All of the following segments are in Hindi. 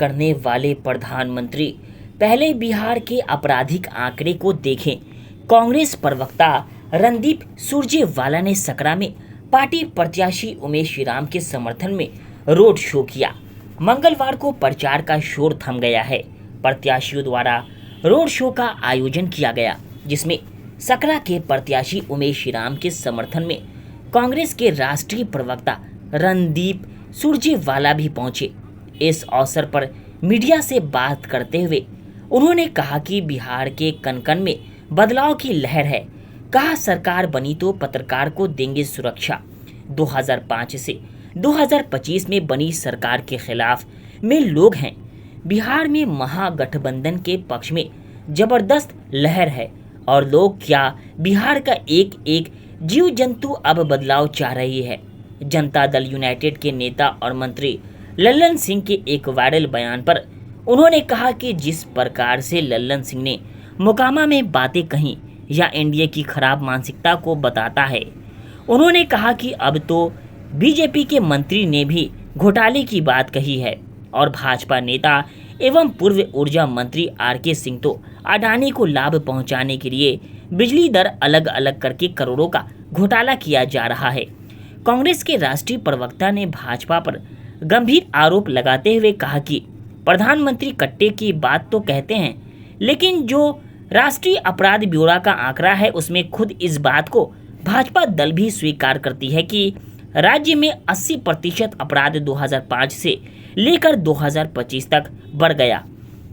करने वाले प्रधानमंत्री पहले बिहार के आपराधिक आंकड़े को देखें। कांग्रेस प्रवक्ता रणदीप सुरजेवाला ने सकरा में पार्टी प्रत्याशी उमेश श्रीराम के समर्थन में रोड शो किया। मंगलवार को प्रचार का शोर थम गया है। प्रत्याशियों द्वारा रोड शो का आयोजन किया गया, जिसमें सकरा के प्रत्याशी उमेश श्रीराम के समर्थन में कांग्रेस के राष्ट्रीय प्रवक्ता रणदीप सुरजेवाला भी पहुंचे। इस अवसर पर मीडिया से बात करते हुए उन्होंने कहा कि बिहार के कन-कन में बदलाव की लहर है। कहा, सरकार बनी तो पत्रकार को देंगे सुरक्षा। 2005 से 2025 में बनी सरकार के खिलाफ में लोग हैं। बिहार में महागठबंधन के पक्ष में जबरदस्त लहर है और लोग क्या बिहार का एक एक जीव जंतु अब बदलाव चाह रही है। जनता दल यूनाइटेड के नेता और मंत्री लल्लन सिंह के एक वायरल बयान पर उन्होंने कहा कि जिस प्रकार से लल्लन सिंह ने मोकामा में बातें कहीं या एनडीए की खराब मानसिकता को बताता है। उन्होंने कहा कि अब तो बीजेपी के मंत्री ने भी घोटाले की बात कही है और भाजपा नेता एवं पूर्व ऊर्जा मंत्री आर.के. सिंह तो अडानी को लाभ पहुंचाने के लिए बिजली दर अलग अलग करके करोड़ों का घोटाला किया जा रहा है। कांग्रेस के राष्ट्रीय प्रवक्ता ने भाजपा पर गंभीर आरोप लगाते हुए कहा कि प्रधानमंत्री कट्टे की बात तो कहते हैं, लेकिन जो राष्ट्रीय अपराध ब्यूरो का आंकड़ा है उसमें खुद इस बात को भाजपा दल भी स्वीकार करती है कि राज्य में 80% अपराध 2005 से लेकर 2025 तक बढ़ गया।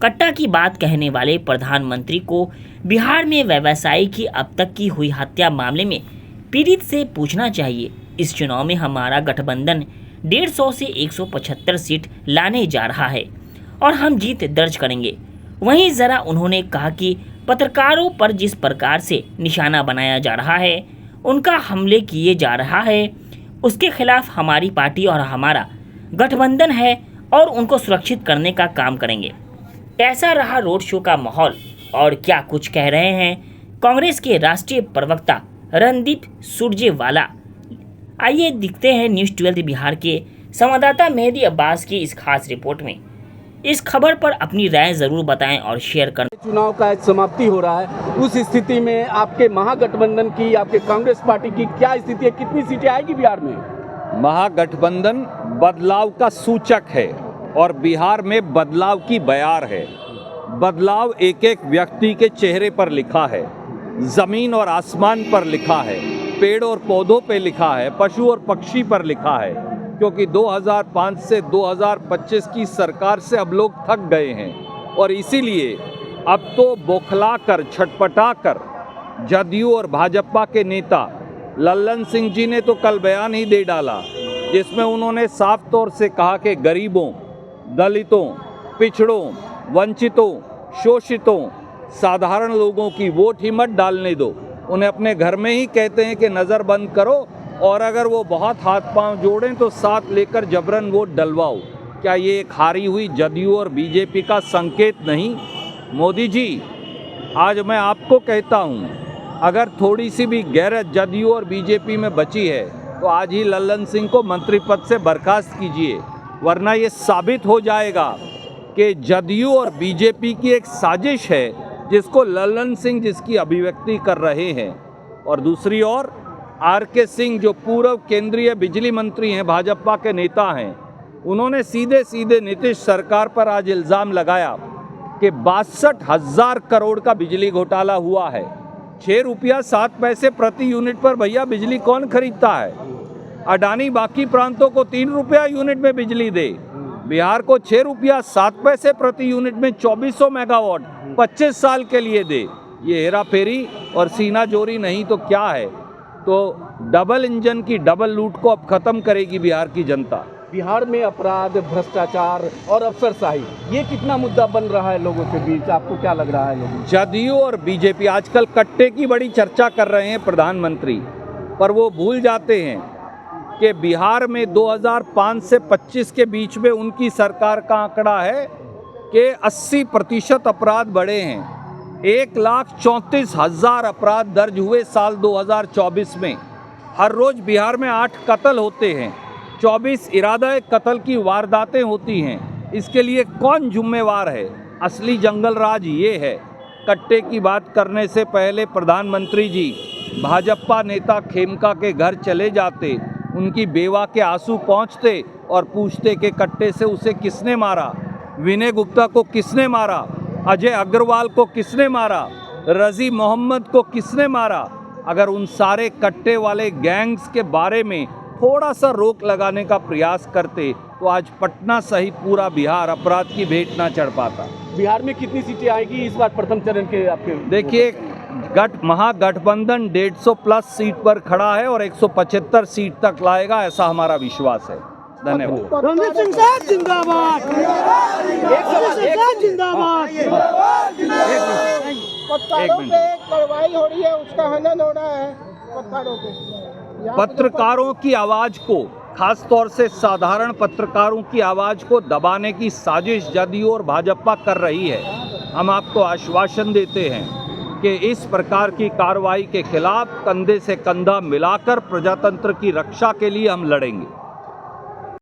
कट्टा की बात कहने वाले प्रधानमंत्री को बिहार में व्यवसायी की अब तक की हुई हत्या मामले में पीड़ित से पूछना चाहिए। इस चुनाव में हमारा गठबंधन 150 से 175 सीट लाने जा रहा है और हम जीत दर्ज करेंगे। वहीं जरा उन्होंने कहा कि पत्रकारों पर जिस प्रकार से निशाना बनाया जा रहा है, उनका हमले किए जा रहा है, उसके खिलाफ हमारी पार्टी और हमारा गठबंधन है और उनको सुरक्षित करने का काम करेंगे। कैसा रहा रोड शो का माहौल और क्या कुछ कह रहे हैं कांग्रेस के राष्ट्रीय प्रवक्ता रणदीप सुरजेवाला, आइए दिखते हैं न्यूज़ 12 बिहार के संवाददाता मेहदी अब्बास की इस खास रिपोर्ट में। इस खबर पर अपनी राय जरूर बताएं और शेयर करें। चुनाव का समाप्ति हो रहा है, उस स्थिति में आपके महागठबंधन की, आपके कांग्रेस पार्टी की क्या स्थिति है? कितनी सीटें आएगी बिहार में? महागठबंधन बदलाव का सूचक है और बिहार में बदलाव की बयार है। बदलाव एक एक व्यक्ति के चेहरे पर लिखा है, जमीन और आसमान पर लिखा है, पेड़ और पौधों पे लिखा है, पशु और पक्षी पर लिखा है। क्योंकि 2005 से 2025 की सरकार से अब लोग थक गए हैं और इसीलिए अब तो बौखला कर, छटपटा कर जदयू और भाजपा के नेता लल्लन सिंह जी ने तो कल बयान ही दे डाला, जिसमें उन्होंने साफ तौर से कहा कि गरीबों, दलितों, पिछड़ों, वंचितों, शोषितों, साधारण लोगों की वोट ही मत डालने दो। उन्हें अपने घर में ही कहते हैं कि नज़र बंद करो और अगर वो बहुत हाथ पांव जोड़ें तो साथ लेकर जबरन वोट डलवाओ। क्या ये एक हारी हुई जदयू और बीजेपी का संकेत नहीं? मोदी जी, आज मैं आपको कहता हूँ, अगर थोड़ी सी भी गैरत जदयू और बीजेपी में बची है तो आज ही लल्लन सिंह को मंत्री पद से बर्खास्त कीजिए, वरना ये साबित हो जाएगा कि जदयू और बीजेपी की एक साजिश है जिसको लल्लन सिंह जिसकी अभिव्यक्ति कर रहे हैं। और दूसरी ओर आर.के. सिंह जो पूर्व केंद्रीय बिजली मंत्री हैं, भाजपा के नेता हैं, उन्होंने सीधे सीधे नीतीश सरकार पर आज इल्ज़ाम लगाया कि 62,000 करोड़ का बिजली घोटाला हुआ है। 6 रुपया 7 पैसे प्रति यूनिट पर भैया बिजली कौन खरीदता है? अडानी बाकी प्रांतों को 3 रुपया यूनिट में बिजली दे, बिहार को 6 रुपया 7 पैसे प्रति यूनिट में 2400 मेगावाट 25 साल के लिए दे। ये हेरा फेरी और सीना जोरी नहीं तो क्या है? तो डबल इंजन की डबल लूट को अब खत्म करेगी बिहार की जनता। बिहार में अपराध, भ्रष्टाचार और अफसरशाही, ये कितना मुद्दा बन रहा है लोगों के बीच? आपको क्या लग रहा है? लोगों जदयू और बीजेपी आजकल कट्टे की बड़ी चर्चा कर रहे हैं प्रधानमंत्री, पर वो भूल जाते हैं कि बिहार में 2005 से 25 के बीच में उनकी सरकार का आंकड़ा है कि 80% अपराध बढ़े हैं। 1,34,000 अपराध दर्ज हुए साल 2024 में। हर रोज़ बिहार में 8 कत्ल होते हैं, 24 इरादा कत्ल की वारदातें होती हैं। इसके लिए कौन जिम्मेवार है? असली जंगल राज ये है। कट्टे की बात करने से पहले प्रधानमंत्री जी भाजपा नेता खेमका के घर चले जाते, उनकी बेवा के आंसू पहुंचते और पूछते कि कट्टे से उसे किसने मारा, विनय गुप्ता को किसने मारा, अजय अग्रवाल को किसने मारा, रजी मोहम्मद को किसने मारा। अगर उन सारे कट्टे वाले गैंग्स के बारे में थोड़ा सा रोक लगाने का प्रयास करते तो आज पटना सहित पूरा बिहार अपराध की भेंट ना चढ़ पाता। बिहार में कितनी सीटें आएगी इस बार प्रथम चरण के आपके? देखिए, महागठबंधन 150 प्लस सीट पर खड़ा है और 175 सीट तक लाएगा, ऐसा हमारा विश्वास है। धन्यवाद। रणदीप सिंह साहब जिंदाबाद, जिंदाबाद। पत्थरों पे कार्रवाई हो रही है, उसका हनन हो रहा है पत्थरों पे। पत्रकारों की आवाज को, खास तौर से साधारण पत्रकारों की आवाज को दबाने की साजिश जदयू और भाजपा कर रही है। हम आपको आश्वासन देते हैं कि इस प्रकार की कार्रवाई के खिलाफ कंधे से कंधा मिलाकर प्रजातंत्र की रक्षा के लिए हम लड़ेंगे।